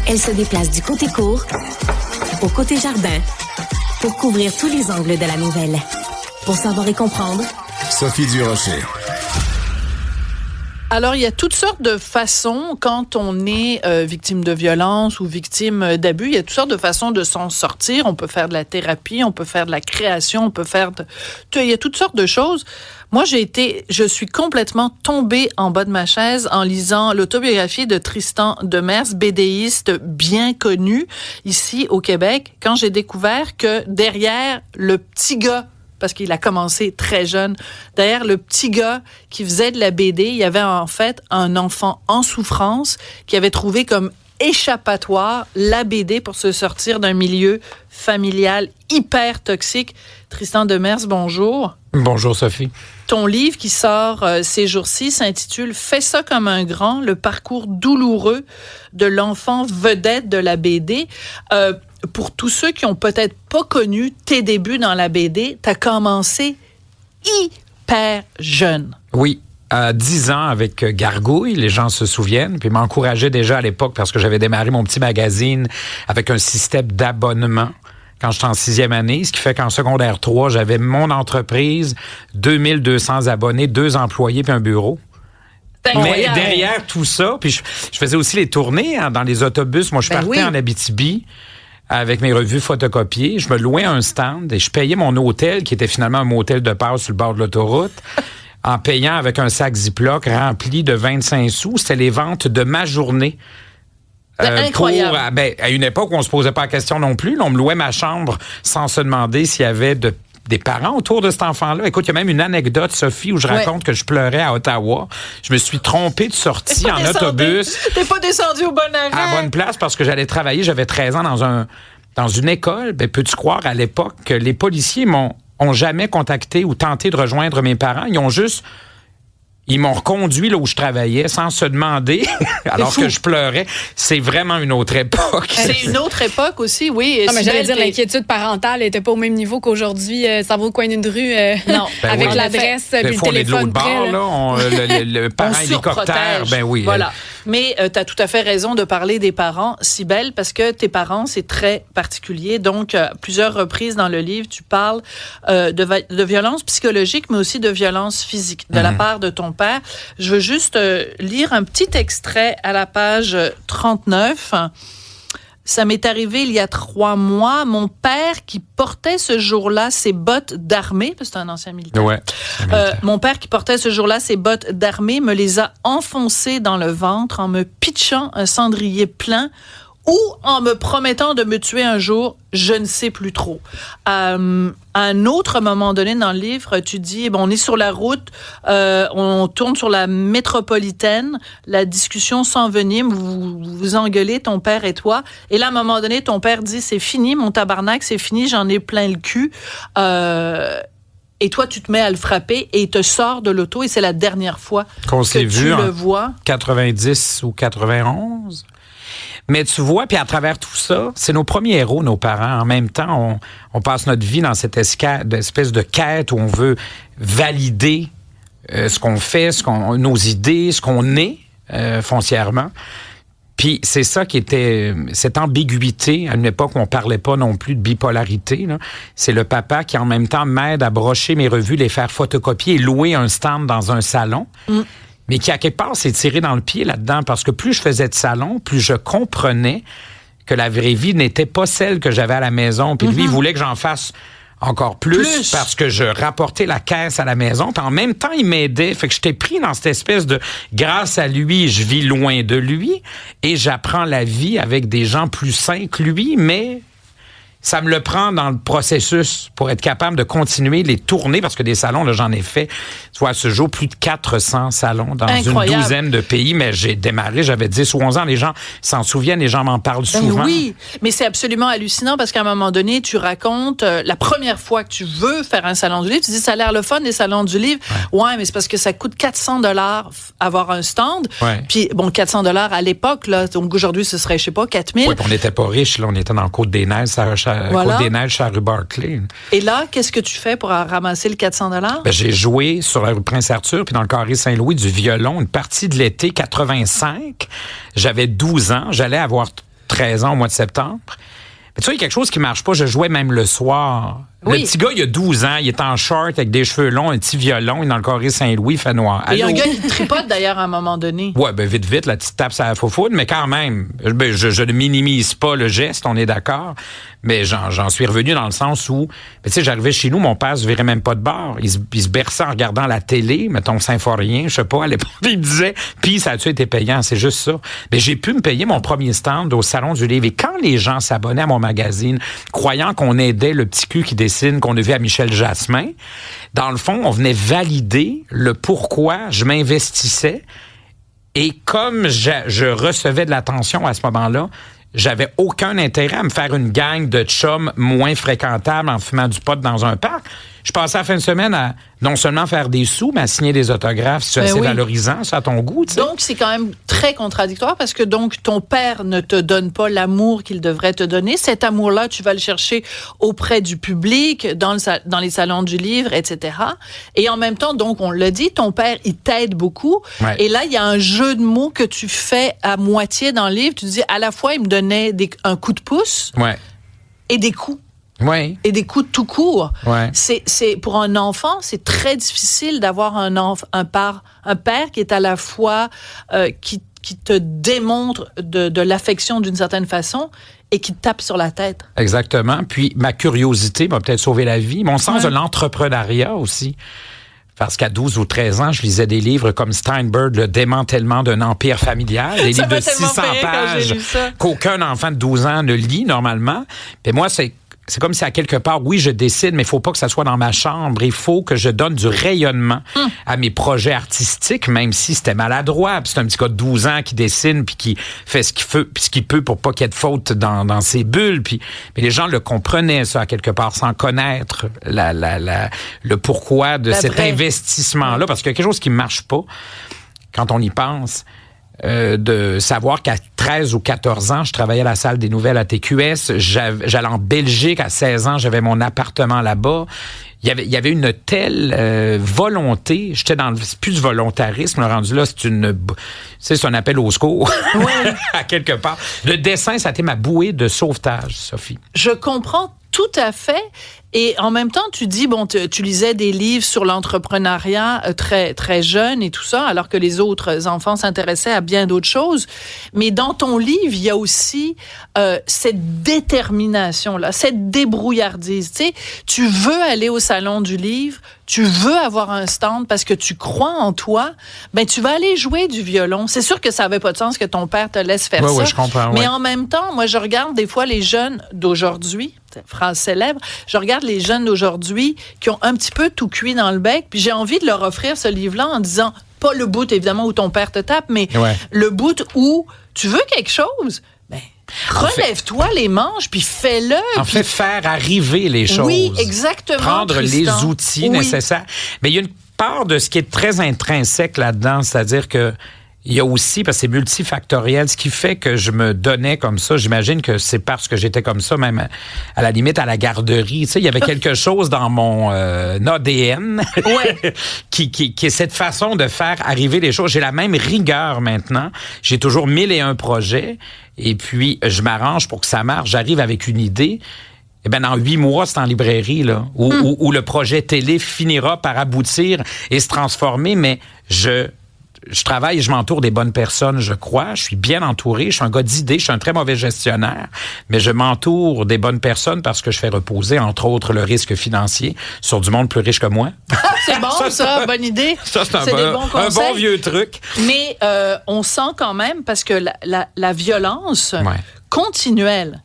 Elle se déplace du côté court au côté jardin pour couvrir tous les angles de la nouvelle. Pour savoir et comprendre, Sophie Durocher. Alors, il y a toutes sortes de façons, quand on est victime de violence ou victime d'abus, il y a toutes sortes de façons de s'en sortir. On peut faire de la thérapie, on peut faire de la création, on peut faire il y a toutes sortes de choses. Moi, je suis complètement tombée en bas de ma chaise en lisant l'autobiographie de Tristan Demers, BDiste bien connu ici au Québec, quand j'ai découvert que derrière le petit gars, parce qu'il a commencé très jeune, derrière le petit gars qui faisait de la BD, il y avait en fait un enfant en souffrance qui avait trouvé comme échappatoire la BD pour se sortir d'un milieu familial hyper toxique. Tristan Demers, bonjour. Bonjour Sophie. Ton livre qui sort ces jours-ci s'intitule « Fais ça comme un grand, le parcours douloureux de l'enfant vedette de la BD ». Pour tous ceux qui ont peut-être pas connu tes débuts dans la BD, tu as commencé hyper jeune. Oui, à 10 ans avec Gargouille, les gens se souviennent, puis m'encourageaient déjà à l'époque parce que j'avais démarré mon petit magazine avec un système d'abonnement quand j'étais en 6e année, ce qui fait qu'en secondaire 3, j'avais mon entreprise, 2200 abonnés, 2 employés puis un bureau. Mais derrière tout ça, puis je faisais aussi les tournées dans les autobus. Moi, je partais en Abitibi avec mes revues photocopiées. Je me louais un stand et je payais mon hôtel, qui était finalement un motel de passe sur le bord de l'autoroute, en payant avec un sac Ziploc rempli de 25 sous. C'était les ventes de ma journée. Incroyable. À une époque où on se posait pas la question non plus. Là, on me louait ma chambre sans se demander s'il y avait des parents autour de cet enfant-là. Écoute, il y a même une anecdote, Sophie, où je raconte que je pleurais à Ottawa. Je me suis trompé de sortie en autobus. T'es pas descendu au bon arrêt. À la bonne place parce que j'allais travailler. J'avais 13 ans dans une école. Ben, peux-tu croire à l'époque que les policiers ont jamais contacté ou tenté de rejoindre mes parents? Ils m'ont reconduit là où je travaillais sans se demander, alors que je pleurais. C'est vraiment une autre époque. C'est une autre époque aussi, oui. Non, mais j'allais dire, l'inquiétude parentale n'était pas au même niveau qu'aujourd'hui. Ça va au coin d'une rue non. Avec l'adresse et le téléphone prêt. Le parent hélicoptère, ben oui. Voilà. Mais tu as tout à fait raison de parler des parents, Cybèle, parce que tes parents, c'est très particulier. Donc, à plusieurs reprises dans le livre, tu parles de violence psychologique, mais aussi de violence physique de la part de ton père. Je veux juste lire un petit extrait à la page 39. Ça m'est arrivé il y a 3 mois. Mon père qui portait ce jour-là ses bottes d'armée, parce que c'est un ancien militaire. Ouais, mon père qui portait ce jour-là ses bottes d'armée me les a enfoncées dans le ventre en me pitchant un cendrier plein ou en me promettant de me tuer un jour, je ne sais plus trop. À un autre moment donné dans le livre, tu dis, on est sur la route, on tourne sur la métropolitaine, la discussion s'envenime, vous vous engueulez, ton père et toi, et là, à un moment donné, ton père dit, c'est fini, mon tabarnak, c'est fini, j'en ai plein le cul. Et toi, tu te mets à le frapper et il te sort de l'auto et c'est la dernière fois qu'on que tu le vois. 90 ou 91. Mais tu vois, puis à travers tout ça, c'est nos premiers héros, nos parents. En même temps, on passe notre vie dans cette espèce de quête où on veut valider ce qu'on fait, nos idées, ce qu'on est foncièrement. Puis c'est ça qui était cette ambiguïté à une époque où on parlait pas non plus de bipolarité. Là. C'est le papa qui en même temps m'aide à brocher mes revues, les faire photocopier et louer un stand dans un salon. Mais qui, à quelque part, s'est tiré dans le pied là-dedans, parce que plus je faisais de salon, plus je comprenais que la vraie vie n'était pas celle que j'avais à la maison. Puis lui, il voulait que j'en fasse encore plus parce que je rapportais la caisse à la maison. Puis en même temps, il m'aidait. Fait que j'étais pris dans cette espèce de... Grâce à lui, je vis loin de lui et j'apprends la vie avec des gens plus sains que lui, mais... Ça me le prend dans le processus pour être capable de continuer les tournées, parce que des salons, là, j'en ai fait, tu vois, à ce jour, plus de 400 salons dans Incroyable. Une douzaine de pays, mais j'ai démarré, j'avais 10 ou 11 ans, les gens s'en souviennent, les gens m'en parlent souvent. Oui, mais c'est absolument hallucinant parce qu'à un moment donné, tu racontes la première fois que tu veux faire un salon du livre, tu dis, ça a l'air le fun, les salons du livre. Ouais, mais c'est parce que ça coûte 400$ avoir un stand. Ouais. Puis, 400$ à l'époque, là, donc aujourd'hui, ce serait, je sais pas, 4000. Oui, on n'était pas riches, là, on était dans le Côte-des-Neiges, Côte-des-Neiges, chez rue Barclay. Et là, qu'est-ce que tu fais pour ramasser le 400$? Ben, j'ai joué sur la rue Prince-Arthur, puis dans le carré Saint-Louis, du violon, une partie de l'été 85. J'avais 12 ans. J'allais avoir 13 ans au mois de septembre. Mais tu vois, il y a quelque chose qui marche pas. Je jouais même le soir. Oui. Le petit gars, il a 12 ans, il est en short avec des cheveux longs, un petit violon, il est dans le carré Saint-Louis, il fait noir. Et il y a un gars qui tripote d'ailleurs à un moment donné. Ouais, ben vite, la petite tape ça la faufoune, mais quand même, je ne minimise pas le geste, on est d'accord, mais j'en suis revenu dans le sens où, tu sais, j'arrivais chez nous, mon père se virait même pas de bord, il se berçait en regardant la télé, mettons Symphorien, je sais pas, à l'époque, il me disait, puis ça a-tu été payant, c'est juste ça. Mais j'ai pu me payer mon premier stand au Salon du Livre, et quand les gens s'abonnaient à mon magazine, croyant qu'on aidait le petit cul qui dessine, qu'on a vu à Michel Jasmin, dans le fond, on venait valider le pourquoi je m'investissais. Et comme je recevais de l'attention à ce moment-là, j'avais aucun intérêt à me faire une gang de chums moins fréquentables en fumant du pot dans un parc. Je passais la fin de semaine à non seulement faire des sous, mais à signer des autographes. C'est assez valorisant, ça, à ton goût, tu sais. Donc, c'est quand même très contradictoire parce que donc ton père ne te donne pas l'amour qu'il devrait te donner. Cet amour-là, tu vas le chercher auprès du public, dans les salons du livre, etc. Et en même temps, donc, on l'a dit, ton père, il t'aide beaucoup. Ouais. Et là, il y a un jeu de mots que tu fais à moitié dans le livre. Tu dis, à la fois, il me donnait un coup de pouce et des coups. Oui. Et des coups de tout court. Ouais. C'est pour un enfant, c'est très difficile d'avoir un père qui est à la fois qui te démontre de l'affection d'une certaine façon et qui te tape sur la tête. Exactement. Puis ma curiosité m'a peut-être sauvé la vie. Mon sens de l'entrepreneuriat aussi. Parce qu'à 12 ou 13 ans, je lisais des livres comme Steinberg, Le démantèlement d'un empire familial, des livres de 600 pages qu'aucun enfant de 12 ans ne lit normalement. Puis moi, c'est comme si à quelque part, oui, je décide, mais il faut pas que ça soit dans ma chambre. Il faut que je donne du rayonnement à mes projets artistiques, même si c'était maladroit. Puis c'est un petit gars de 12 ans qui dessine puis qui fait ce qu'il peut pour pas qu'il y ait de faute dans ses bulles. Mais les gens le comprenaient, ça, à quelque part, sans connaître le pourquoi de cet investissement-là. Parce qu'il y a quelque chose qui marche pas quand on y pense. De savoir qu'à 13 ou 14 ans, je travaillais à la salle des nouvelles à TQS. J'allais en Belgique à 16 ans, j'avais mon appartement là-bas. Il y avait une telle volonté. J'étais dans c'est plus du volontarisme. Le rendu là, c'est un appel au secours. Ouais. À quelque part. Le dessin, ça a été ma bouée de sauvetage, Sophie. Je comprends tout à fait. Et en même temps, tu dis, tu lisais des livres sur l'entrepreneuriat très, très jeune et tout ça, alors que les autres enfants s'intéressaient à bien d'autres choses. Mais dans ton livre, il y a aussi cette détermination-là, cette débrouillardise. Tu sais, tu veux aller au salon du livre, tu veux avoir un stand parce que tu crois en toi, ben tu vas aller jouer du violon. C'est sûr que ça n'avait pas de sens que ton père te laisse faire ça. Oui, je comprends. Mais en même temps, moi, je regarde des fois les jeunes d'aujourd'hui, phrase célèbre, je regarde les jeunes d'aujourd'hui qui ont un petit peu tout cuit dans le bec, puis j'ai envie de leur offrir ce livre-là en disant, pas le bout, évidemment, où ton père te tape, mais le bout où tu veux quelque chose, ben, relève-toi les manches, puis fais-le. En fait, faire arriver les choses. Oui, exactement. Prendre Tristan. les outils nécessaires. Mais il y a une part de ce qui est très intrinsèque là-dedans, c'est-à-dire que il y a aussi, parce que c'est multifactoriel, ce qui fait que je me donnais comme ça. J'imagine que c'est parce que j'étais comme ça, même à la limite à la garderie. Tu sais, il y avait quelque chose dans mon ADN qui est cette façon de faire arriver les choses. J'ai la même rigueur maintenant. J'ai toujours 1001 projets. Et puis, je m'arrange pour que ça marche. J'arrive avec une idée. Eh bien, dans 8 mois, c'est en librairie, là, où le projet télé finira par aboutir et se transformer. Mais je travaille et je m'entoure des bonnes personnes, je crois. Je suis bien entouré. Je suis un gars d'idées. Je suis un très mauvais gestionnaire. Mais je m'entoure des bonnes personnes parce que je fais reposer, entre autres, le risque financier sur du monde plus riche que moi. C'est bon, ça. Bonne idée. Ça, c'est un bon vieux truc. Mais on sent quand même, parce que la violence continuelle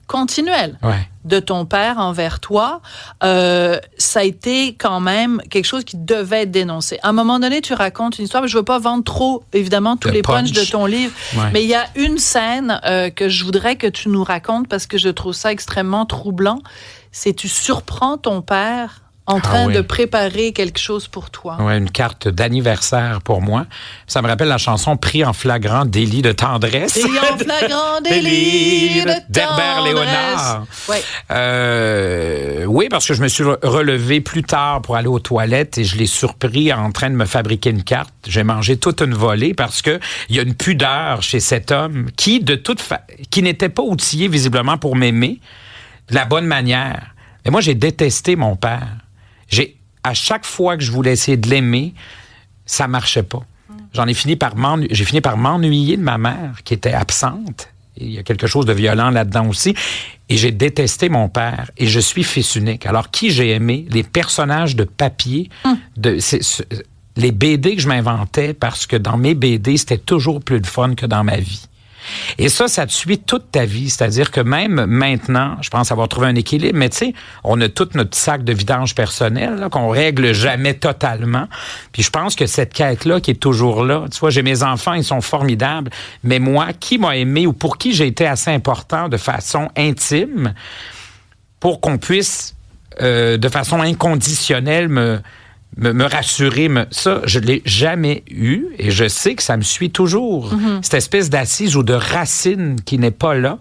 de ton père envers toi, ça a été quand même quelque chose qui devait être dénoncé. À un moment donné, tu racontes une histoire, mais je veux pas vendre trop, évidemment, tous les punchs de ton livre, mais il y a une scène que je voudrais que tu nous racontes parce que je trouve ça extrêmement troublant. C'est tu surprends ton père en train de préparer quelque chose pour toi. Oui, une carte d'anniversaire pour moi. Ça me rappelle la chanson « Pris en flagrant délit de tendresse ». Pris en flagrant délit de d'Herbert Léonard. Ouais. Oui, parce que je me suis relevé plus tard pour aller aux toilettes et je l'ai surpris en train de me fabriquer une carte. J'ai mangé toute une volée parce que il y a une pudeur chez cet homme qui n'était pas outillé visiblement pour m'aimer de la bonne manière. Mais moi, j'ai détesté mon père. À chaque fois que je voulais essayer de l'aimer, ça marchait pas. J'ai fini par m'ennuyer de ma mère qui était absente. Et il y a quelque chose de violent là-dedans aussi. Et j'ai détesté mon père. Et je suis fils unique. Alors, qui j'ai aimé? Les personnages de papier, les BD que je m'inventais, parce que dans mes BD, c'était toujours plus de fun que dans ma vie. Et ça te suit toute ta vie. C'est-à-dire que même maintenant, je pense avoir trouvé un équilibre, mais tu sais, on a tout notre petit sac de vidange personnel là, qu'on règle jamais totalement. Puis je pense que cette quête-là qui est toujours là, tu vois, j'ai mes enfants, ils sont formidables, mais moi, qui m'a aimé ou pour qui j'ai été assez important de façon intime pour qu'on puisse, de façon inconditionnelle, me rassurer, ça, je l'ai jamais eu et je sais que ça me suit toujours. Cette espèce d'assise ou de racine qui n'est pas là.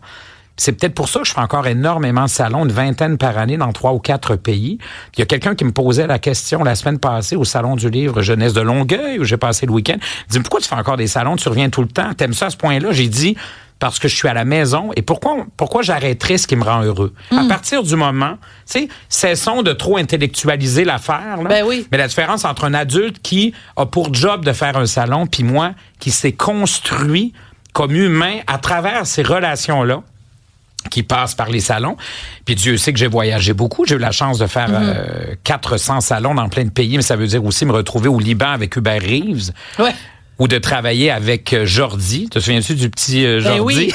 C'est peut-être pour ça que je fais encore énormément de salons, une vingtaine par année dans 3 ou 4 pays. Il y a quelqu'un qui me posait la question la semaine passée au Salon du livre Jeunesse de Longueuil où j'ai passé le week-end. Il dit, pourquoi tu fais encore des salons? Tu reviens tout le temps? T'aimes ça à ce point-là? J'ai dit, parce que je suis à la maison. Et pourquoi j'arrêterais ce qui me rend heureux? À partir du moment, tu sais, cessons de trop intellectualiser l'affaire. Là. Ben oui. Mais la différence entre un adulte qui a pour job de faire un salon, puis moi, qui s'est construit comme humain à travers ces relations-là, qui passent par les salons. Puis Dieu sait que j'ai voyagé beaucoup. J'ai eu la chance de faire 400 salons dans plein de pays, mais ça veut dire aussi me retrouver au Liban avec Hubert Reeves. Ouais. Ou de travailler avec Jordi. Te souviens-tu du petit Jordi? Oui.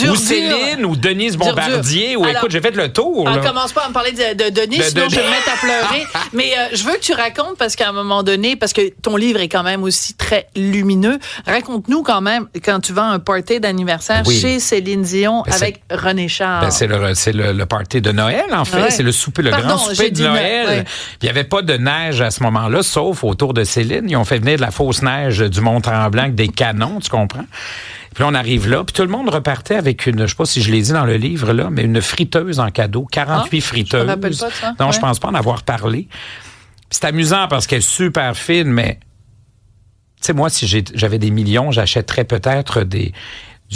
Ou Céline, ou Denise Bombardier. Ou écoute, j'ai fait le tour. On commence pas à me parler de Denise, sinon je vais me mettre à pleurer. Mais je veux que tu racontes, parce qu'à un moment donné, parce que ton livre est quand même aussi très lumineux, raconte-nous quand même, quand tu vas à un party d'anniversaire chez Céline Dion avec René Charles. C'est le party de Noël, en fait. Ouais. C'est le grand souper de Noël. Ouais. Puis il n'y avait pas de neige à ce moment-là, sauf autour de Céline. Ils ont fait venir de la fausse neige du Mont-Tremblant avec des canons, tu comprends? Puis on arrive là, puis tout le monde repartait avec une, je sais pas si je l'ai dit dans le livre, là, mais une fritueuse en cadeau, 48 friteuses. Je me rappelle pas de ça. Non, je pense pas en avoir parlé. Puis c'est amusant parce qu'elle est super fine, mais tu sais, moi, si j'avais des millions, j'achèterais peut-être du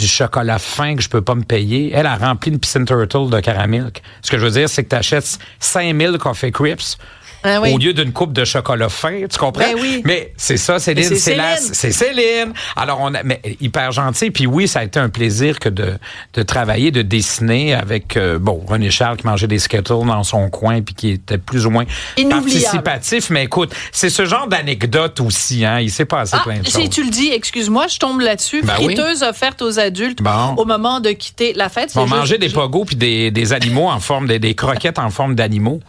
chocolat fin que je peux pas me payer. Elle a rempli une piscine turtle de caramel. Ce que je veux dire, c'est que tu achètes 5000 Coffee Crips au lieu d'une coupe de chocolat fin, tu comprends? Ben oui. Mais c'est ça, Céline, c'est Céline. Alors, mais hyper gentil. Puis oui, ça a été un plaisir que de travailler, de dessiner avec, René Charles qui mangeait des Skittles dans son coin puis qui était plus ou moins participatif. Mais écoute, c'est ce genre d'anecdote aussi, hein. Il s'est passé plein de choses. Si tu le dis, excuse-moi, je tombe là-dessus. Friteuse offerte aux adultes au moment de quitter la fête. On mangeait des pogos puis des animaux en forme, des croquettes en forme d'animaux.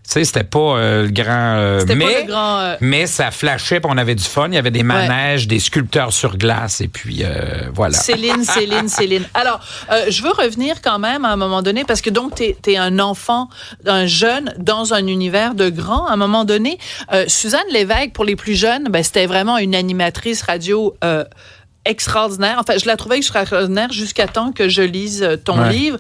Tu sais, c'était pas le grand... mais ça flashait, puis on avait du fun. Il y avait des manèges, des sculpteurs sur glace, et puis voilà. Céline. Alors, je veux revenir quand même à un moment donné, parce que donc, t'es un enfant, un jeune, dans un univers de grands. À un moment donné, Suzanne Lévesque, pour les plus jeunes, c'était vraiment une animatrice radio extraordinaire. Enfin, je la trouvais extraordinaire jusqu'à temps que je lise ton livre.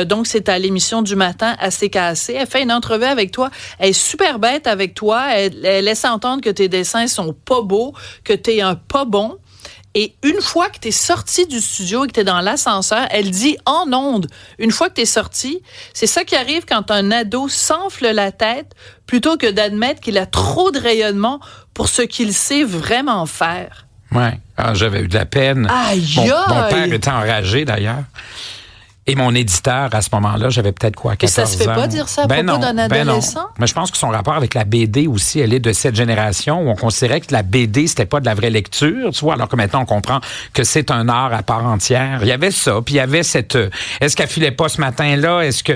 Donc, c'est à l'émission du matin à CKAC. Elle fait une entrevue avec toi. Elle est super bête avec toi. Elle laisse entendre que tes dessins sont pas beaux, que t'es un pas bon. Et une fois que t'es sorti du studio et que t'es dans l'ascenseur, elle dit en ondes, une fois que t'es sorti, c'est ça qui arrive quand un ado s'enfle la tête plutôt que d'admettre qu'il a trop de rayonnement pour ce qu'il sait vraiment faire. Ouais. J'avais eu de la peine. Mon père était enragé, d'ailleurs. Et mon éditeur, à ce moment-là, j'avais peut-être 14 ans. Et ça se fait pas dire ça à propos d'un adolescent? Mais je pense que son rapport avec la BD aussi, elle est de cette génération où on considérait que la BD, c'était pas de la vraie lecture, tu vois, alors que maintenant, on comprend que c'est un art à part entière. Il y avait ça, puis il y avait cette... Est-ce qu'elle filait pas ce matin-là? Est-ce que...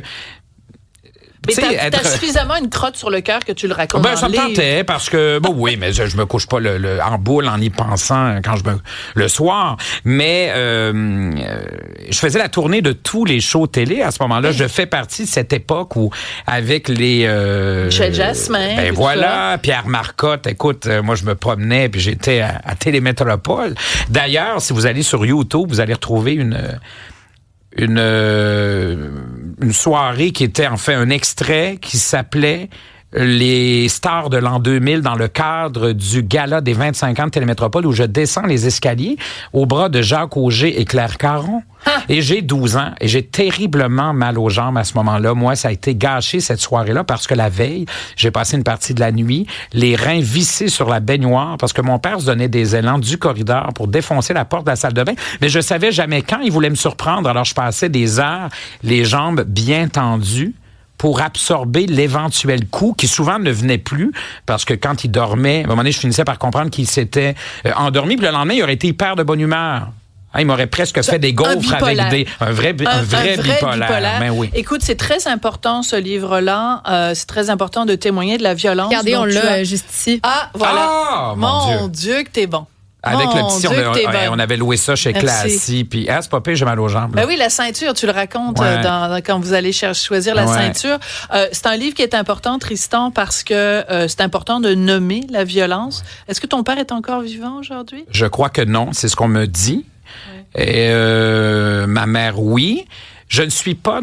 Mais t'as suffisamment une crotte sur le cœur que tu le racontes dans ça me tentait parce que, oui, mais je me couche pas en boule en y pensant le soir. Mais je faisais la tournée de tous les shows télé à ce moment-là. Je fais partie de cette époque où, avec les... Michel Jasmin. Ben voilà, Pierre Marcotte. Écoute, moi, je me promenais puis j'étais à Télémétropole. D'ailleurs, si vous allez sur YouTube, vous allez retrouver une soirée qui était en fait un extrait qui s'appelait les stars de l'an 2000 dans le cadre du gala des 25 ans de Télémétropole où je descends les escaliers au bras de Jacques Auger et Claire Caron. Et j'ai 12 ans et j'ai terriblement mal aux jambes à ce moment-là. Moi, ça a été gâché cette soirée-là parce que la veille, j'ai passé une partie de la nuit, les reins vissés sur la baignoire parce que mon père se donnait des élans du corridor pour défoncer la porte de la salle de bain. Mais je savais jamais quand il voulait me surprendre. Alors, je passais des heures, les jambes bien tendues, pour absorber l'éventuel coup qui souvent ne venait plus parce que quand il dormait, à un moment donné, je finissais par comprendre qu'il s'était endormi. Puis le lendemain, il aurait été hyper de bonne humeur. Il m'aurait presque fait des gaufres avec un vrai bipolaire. Ben oui. Écoute, c'est très important ce livre-là. C'est très important de témoigner de la violence. Regardez, on l'a juste ici. Ah, voilà. Ah, mon Dieu que t'es bon. Avec le petit, on avait loué ça chez Classy. Puis, c'est pas pire, j'ai mal aux jambes. Ben oui, la ceinture, tu le racontes quand vous allez choisir la ceinture. C'est un livre qui est important, Tristan, parce que c'est important de nommer la violence. Est-ce que ton père est encore vivant aujourd'hui? Je crois que non, c'est ce qu'on me dit. Et ma mère, oui. Je ne suis pas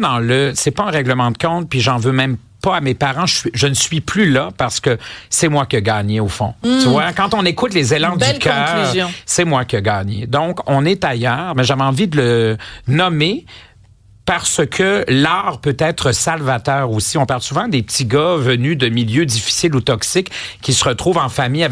c'est pas un règlement de compte, puis j'en veux même pas à mes parents, je ne suis plus là parce que c'est moi qui ai gagné au fond. Tu vois, quand on écoute les élans du cœur, c'est moi qui ai gagné. Donc, on est ailleurs, mais j'avais envie de le nommer parce que l'art peut être salvateur aussi. On parle souvent des petits gars venus de milieux difficiles ou toxiques qui se retrouvent en famille avec